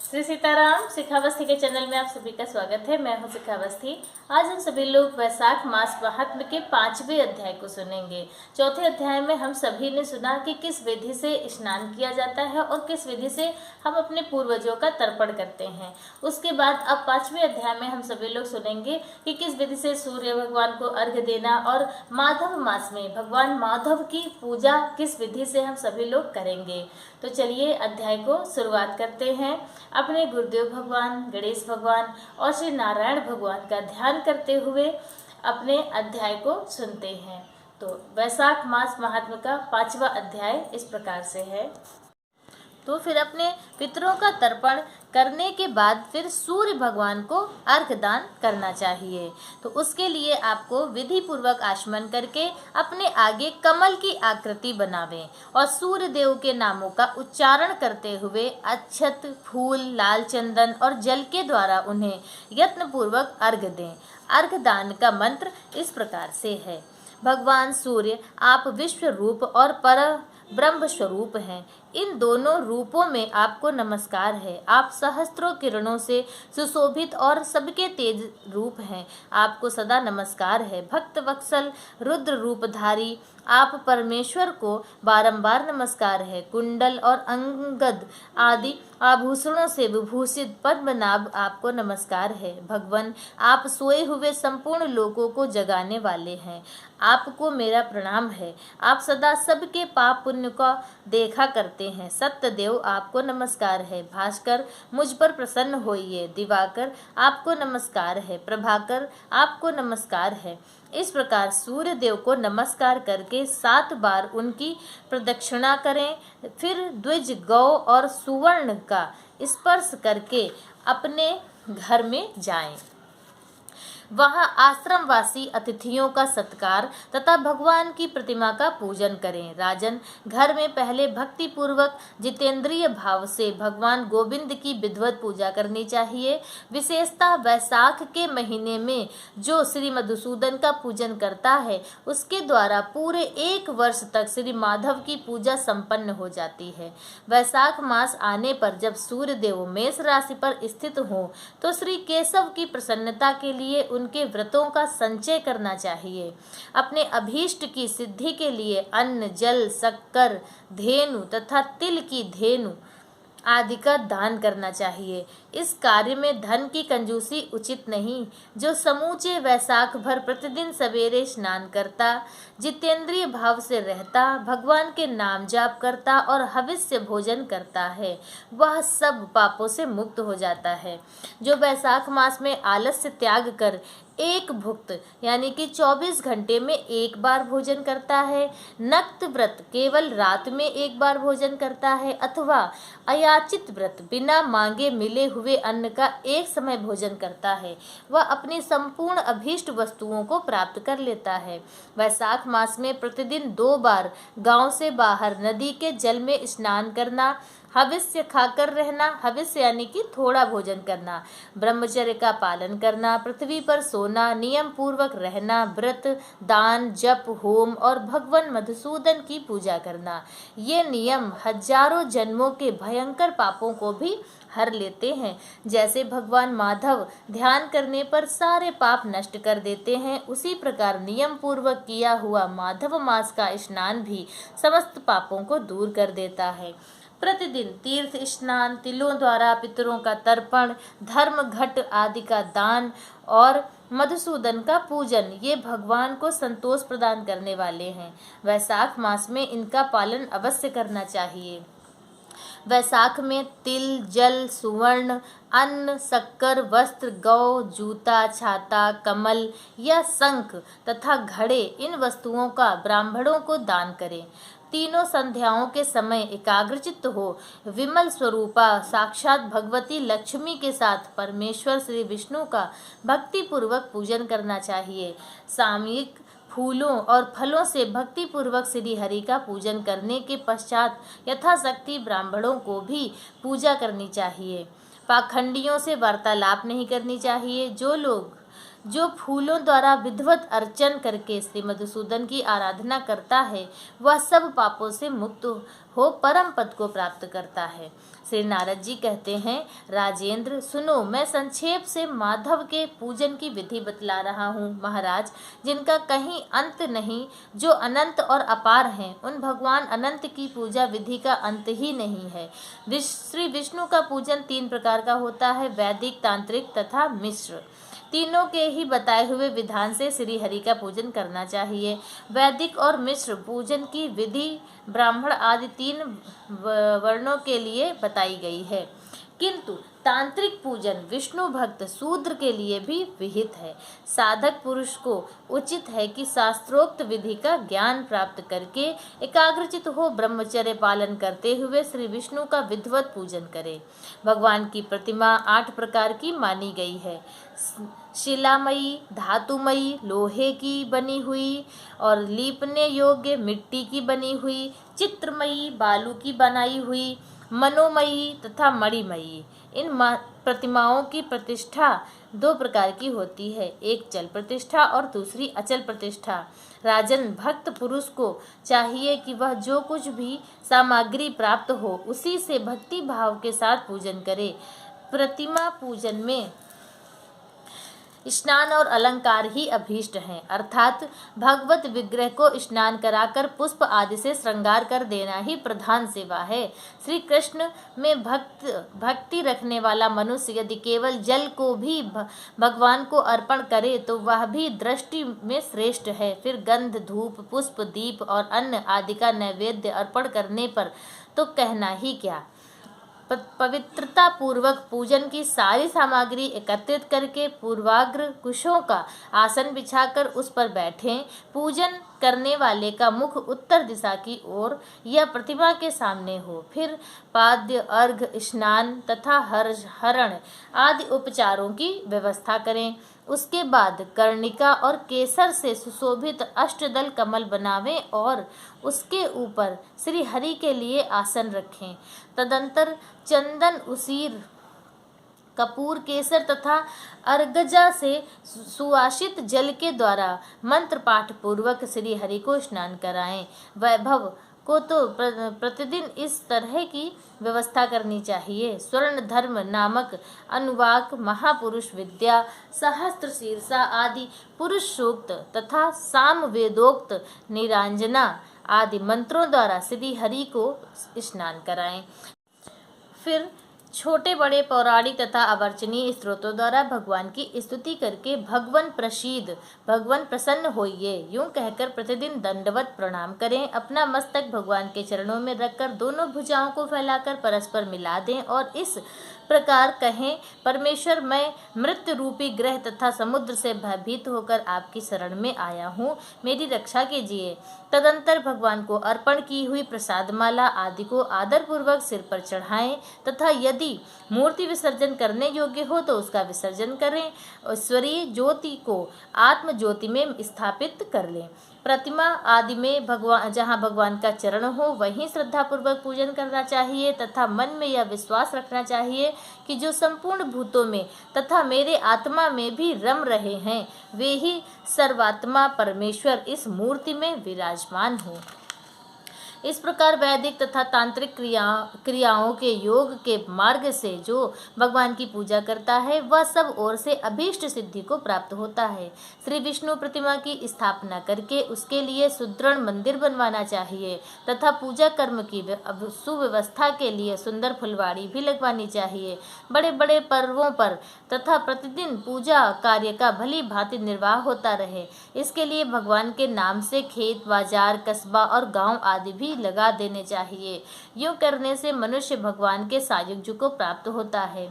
श्री सीताराम। शिखावस्थी के चैनल में आप सभी का स्वागत है। मैं हूं शिखावस्थी। आज हम सभी लोग वैशाख मास महात्म्य के 5वें अध्याय को सुनेंगे। चौथे अध्याय में हम सभी ने सुना कि किस विधि से स्नान किया जाता है और किस विधि से हम अपने पूर्वजों का तर्पण करते हैं। उसके बाद अब 5वें अध्याय में हम सभी लोग सुनेंगे कि किस विधि से सूर्य भगवान को अर्घ्य देना और माधव मास में भगवान माधव की पूजा किस विधि से हम सभी लोग करेंगे। तो चलिए अध्याय को शुरुआत करते हैं। अपने गुरुदेव भगवान गणेश भगवान और श्री नारायण भगवान का ध्यान करते हुए अपने अध्याय को सुनते हैं। तो वैशाख मास महात्म्य का 5वां अध्याय इस प्रकार से है। तो फिर अपने पितरों का तर्पण करने के बाद फिर सूर्य भगवान को अर्घ्य दान करना चाहिए। तो उसके लिए आपको विधि पूर्वक आचमन करके अपने आगे कमल की आकृति बनावें और सूर्य देव के नामों का उच्चारण करते हुए अक्षत, फूल, लाल चंदन और जल के द्वारा उन्हें यत्न पूर्वक अर्घ्य दें। अर्घ्य दान का मंत्र इस प्रकार से है। भगवान सूर्य आप विश्व रूप और पर ब्रह्म स्वरूप हैं। इन दोनों रूपों में आपको नमस्कार है। आप सहस्त्रों किरणों से सुशोभित और सबके तेज रूप हैं। आपको सदा नमस्कार है। भक्त वत्सल रुद्र रूपधारी आप परमेश्वर को बारंबार नमस्कार है। कुंडल और अंगद आदि आभूषणों से विभूषित पद्मनाभ आपको नमस्कार है। भगवान आप सोए हुए संपूर्ण लोगों को जगाने वाले हैं। आपको मेरा प्रणाम है। आप सदा सबके पाप पुण्य को देखा करते हैं। सत्यदेव आपको नमस्कार है। भास्कर मुझ पर प्रसन्न होइए। दिवाकर आपको नमस्कार है। प्रभाकर आपको नमस्कार है। इस प्रकार सूर्य देव को नमस्कार करके 7 बार उनकी प्रदक्षिणा करें। फिर द्विज, गौ और सुवर्ण का स्पर्श करके अपने घर में जाएं। वहाँ आश्रमवासी अतिथियों का सत्कार तथा भगवान की प्रतिमा का पूजन करें। राजन, घर में पहले भक्ति पूर्वक जितेंद्रिय भाव से भगवान गोविंद की विधिवत पूजा करनी चाहिए। विशेषतः वैशाख के महीने में जो श्री मधुसूदन का पूजन करता है उसके द्वारा पूरे 1 वर्ष तक श्री माधव की पूजा संपन्न हो जाती है। वैशाख मास आने पर जब सूर्य देव मेष राशि पर स्थित हो तो श्री केशव की प्रसन्नता के लिए उनके व्रतों का संचय करना चाहिए। अपने अभीष्ट की सिद्धि के लिए अन्न, जल, शक्कर, धेनु तथा तिल की धेनु आदि का दान करना चाहिए। इस कार्य में धन की कंजूसी उचित नहीं। जो समूचे वैशाख भर प्रतिदिन सवेरे स्नान करता, जितेंद्रिय भाव से रहता, भगवान के नाम जाप करता और हविष्य भोजन करता है वह सब पापों से मुक्त हो जाता है। जो वैशाख मास में आलस्य त्याग कर एक भुक्त यानी कि 24 घंटे में 1 बार भोजन करता है, नक्त व्रत केवल रात में 1 बार भोजन करता है अथवा अयाचित व्रत बिना मांगे मिले हुए अन्न का एक समय भोजन करता है, वह अपनी संपूर्ण अभीष्ट वस्तुओं को प्राप्त कर लेता है। वैशाख मास में प्रतिदिन 2 बार गांव से बाहर नदी के जल में स्नान करना, हविष्य खाकर रहना, हविष्य यानी कि थोड़ा भोजन करना, ब्रह्मचर्य का पालन करना, पृथ्वी पर सोना, नियम पूर्वक रहना, व्रत, दान, जप, होम और भगवान मधुसूदन की पूजा करना, ये नियम हजारों जन्मों के भयंकर पापों को भी हर लेते हैं। जैसे भगवान माधव ध्यान करने पर सारे पाप नष्ट कर देते हैं, उसी प्रकार नियम पूर्वक किया हुआ माधव मास का स्नान भी समस्त पापों को दूर कर देता है। प्रतिदिन तीर्थ स्नान, तिलों द्वारा पितरों का तर्पण, धर्म घट आदि का दान और मधुसूदन का पूजन ये भगवान को संतोष प्रदान करने वाले हैं। वैशाख मास में इनका पालन अवश्य करना चाहिए। वैशाख में तिल, जल, सुवर्ण, अन्न, शक्कर, वस्त्र, गौ, जूता, छाता, कमल या शंख तथा घड़े इन वस्तुओं का ब्राह्मणों को दान करें। तीनों संध्याओं के समय एकाग्रचित्त हो विमल स्वरूपा साक्षात भगवती लक्ष्मी के साथ परमेश्वर श्री विष्णु का भक्ति पूर्वक पूजन करना चाहिए। सामयिक फूलों और फलों से भक्ति पूर्वक श्री हरि का पूजन करने के पश्चात यथाशक्ति ब्राह्मणों को भी पूजा करनी चाहिए। पाखंडियों से वार्तालाप नहीं करनी चाहिए। जो फूलों द्वारा विधिवत अर्चन करके श्री मधुसूदन की आराधना करता है वह सब पापों से मुक्त हो परम पद को प्राप्त करता है। श्री नारद जी कहते हैं, राजेंद्र सुनो, मैं संक्षेप से माधव के पूजन की विधि बतला रहा हूँ। महाराज, जिनका कहीं अंत नहीं, जो अनंत और अपार हैं, उन भगवान अनंत की पूजा विधि का अंत ही नहीं है। श्री विष्णु का पूजन 3 प्रकार का होता है, वैदिक, तांत्रिक तथा मिश्र। तीनों के ही बताए हुए विधान से श्री हरि का पूजन करना चाहिए। वैदिक और मिश्र पूजन की विधि ब्राह्मण आदि 3 वर्णों के लिए बताई गई है, किंतु तांत्रिक पूजन विष्णु भक्त शूद्र के लिए भी विहित है। साधक पुरुष को उचित है कि शास्त्रोक्त विधि का ज्ञान प्राप्त करके एकाग्रचित हो ब्रह्मचर्य पालन करते हुए श्री विष्णु का विधिवत पूजन करे। भगवान की प्रतिमा 8 प्रकार की मानी गई है। शिलामयी, धातुमयी, लोहे की बनी हुई और लीपने योग्य मिट्टी की बनी हुई, चित्रमयी, बालू की बनाई हुई, मनोमयी तथा मणिमयी। इन प्रतिमाओं की प्रतिष्ठा 2 प्रकार की होती है, एक चल प्रतिष्ठा और दूसरी अचल प्रतिष्ठा। राजन, भक्त पुरुष को चाहिए कि वह जो कुछ भी सामग्री प्राप्त हो उसी से भक्ति भाव के साथ पूजन करे। प्रतिमा पूजन में स्नान और अलंकार ही अभीष्ट हैं, अर्थात भगवत विग्रह को स्नान कराकर पुष्प आदि से श्रृंगार कर देना ही प्रधान सेवा है। श्री कृष्ण में भक्ति रखने वाला मनुष्य यदि केवल जल को भी भगवान को अर्पण करे तो वह भी दृष्टि में श्रेष्ठ है। फिर गंध, धूप, पुष्प, दीप और अन्न आदि का नैवेद्य अर्पण करने पर तो कहना ही क्या। पवित्रता पूर्वक पूजन की सारी सामग्री एकत्रित करके पूर्वाग्र कुशों का आसन बिछाकर उस पर बैठें। पूजन करने वाले का मुख उत्तर दिशा की ओर या प्रतिमा के सामने हो। फिर पाद्य, अर्घ, स्नान तथा हरण आदि उपचारों की व्यवस्था करें। उसके बाद कर्णिका और केसर से सुशोभित अष्टदल कमल बनावें और उसके ऊपर श्री हरि के लिए आसन रखें। तदंतर चंदन, उसीर, कपूर, केसर तथा अर्गजा से सुवासित जल के द्वारा मंत्र पाठ पूर्वक श्री हरि को स्नान कराएं। वैभव को तो प्रतिदिन इस तरह की व्यवस्था करनी चाहिए। स्वर्ण धर्म नामक अनुवाक, महापुरुष विद्या, सहस्त्र शीर्षा आदि पुरुष सूक्त तथा साम वेदोक्त निरांजना आदि मंत्रों द्वारा श्री हरि को स्नान कराएं। फिर छोटे बड़े पौराणिक तथा अवर्चनीय स्त्रोतों द्वारा भगवान की स्तुति करके भगवन प्रसीद, भगवान प्रसन्न होइए यूं कहकर प्रतिदिन दंडवत प्रणाम करें। अपना मस्तक भगवान के चरणों में रखकर दोनों भुजाओं को फैलाकर परस्पर मिला दें और इस प्रकार कहें, परमेश्वर, मैं मृत्यु रूपी ग्रह तथा समुद्र से भयभीत होकर आपकी शरण में आया हूँ, मेरी रक्षा कीजिए। तदंतर भगवान को अर्पण की हुई प्रसादमाला आदि को आदरपूर्वक सिर पर चढ़ाएं तथा यदि मूर्ति विसर्जन करने योग्य हो तो उसका विसर्जन करें। ईश्वरीय ज्योति को आत्म ज्योति में स्थापित कर लें। प्रतिमा आदि में जहाँ भगवान का चरण हो वहीं श्रद्धापूर्वक पूजन करना चाहिए तथा मन में यह विश्वास रखना चाहिए कि जो संपूर्ण भूतों में तथा मेरे आत्मा में भी रम रहे हैं वे ही सर्वात्मा परमेश्वर इस मूर्ति में विराजमान हो। इस प्रकार वैदिक तथा तांत्रिक क्रियाओं के योग के मार्ग से जो भगवान की पूजा करता है वह सब ओर से अभीष्ट सिद्धि को प्राप्त होता है। श्री विष्णु प्रतिमा की स्थापना करके उसके लिए सुदृढ़ मंदिर बनवाना चाहिए तथा पूजा कर्म की सुव्यवस्था के लिए सुंदर फुलवाड़ी भी लगवानी चाहिए। बड़े बड़े पर्वों पर तथा प्रतिदिन पूजा कार्य का भली भांति निर्वाह होता रहे, इसके लिए भगवान के नाम से खेत, बाजार, कस्बा और गांव आदि भी लगा देने चाहिए। यूं करने से मनुष्य भगवान के सायुज्य को प्राप्त होता है।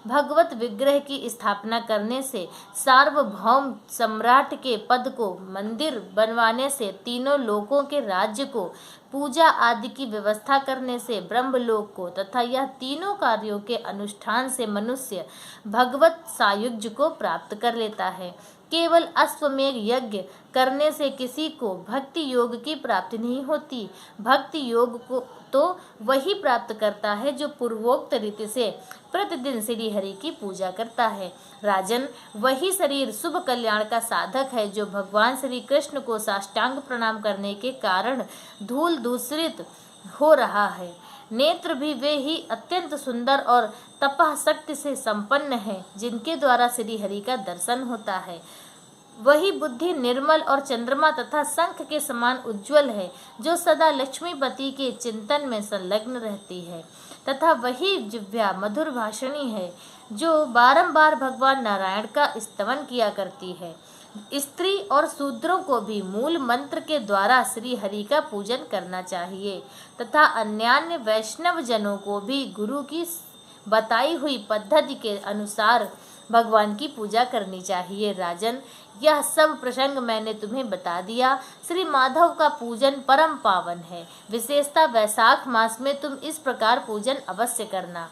भगवत विग्रह की स्थापना करने से, सार्वभौम सम्राट के पद को मंदिर बनवाने से, तीनों लोकों के राज्य को पूजा आदि की व्यवस्था करने से, ब्रह्मलोक को तथा यह तीनों कार्यों के अनुष्ठान से मनुष्य भगवत सायुज्य को प्राप्त कर लेता है। केवल अश्वमेध यज्ञ करने से किसी को भक्ति योग की प्राप्ति नहीं होती। भक्ति योग को तो वही प्राप्त करता है जो पूर्वोक्त रीति से प्रतिदिन श्री हरि की पूजा करता है। राजन, वही शरीर शुभ कल्याण का साधक है जो भगवान श्री कृष्ण को साष्टांग प्रणाम करने के कारण धूल दूषित हो रहा है। नेत्र भी वे ही अत्यंत सुंदर और तपः शक्ति से संपन्न है जिनके द्वारा श्री हरि का दर्शन होता है। वही बुद्धि निर्मल और चंद्रमा तथा शंख के समान उज्जवल है जो सदा लक्ष्मीपति के चिंतन में संलग्न रहती है, तथा वही जिह्वा मधुर भाषणी है जो बारंबार भगवान नारायण का स्तवन किया करती है। स्त्री और शूद्रों को भी मूल मंत्र के द्वारा श्री हरि का पूजन करना चाहिए तथा अन्यान्य वैष्णव जनों को भी गुरु की बताई हुई पद्धति के अनुसार भगवान की पूजा करनी चाहिए। राजन, यह सब प्रसंग मैंने तुम्हें बता दिया। श्री माधव का पूजन परम पावन है। विशेषतः वैशाख मास में तुम इस प्रकार पूजन अवश्य करना।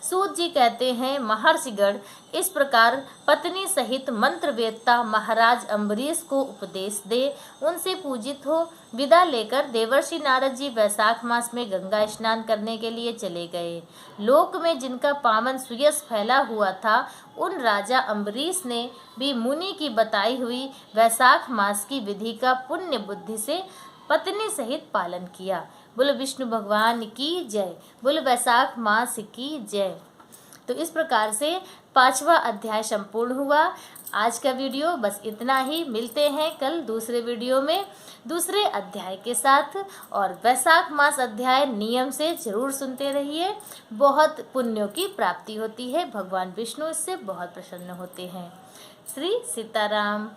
सूत जी कहते हैं, महर्षिगण इस प्रकार पत्नी सहित मंत्रवेत्ता महाराज अम्बरीश को उपदेश दे उनसे पूजित हो विदा लेकर देवर्षि नारद जी वैशाख मास में गंगा स्नान करने के लिए चले गए। लोक में जिनका पावन सुयश फैला हुआ था उन राजा अम्बरीश ने भी मुनि की बताई हुई वैशाख मास की विधि का पुण्य बुद्धि से पत्नी सहित पालन किया। बोलो विष्णु भगवान की जय, बोलो वैशाख मास की जय। तो इस प्रकार से 5वां अध्याय संपूर्ण हुआ। आज का वीडियो बस इतना ही। मिलते हैं कल दूसरे वीडियो में दूसरे अध्याय के साथ। और वैशाख मास अध्याय नियम से जरूर सुनते रहिए। बहुत पुण्यों की प्राप्ति होती है। भगवान विष्णु इससे बहुत प्रसन्न होते हैं। श्री सीताराम।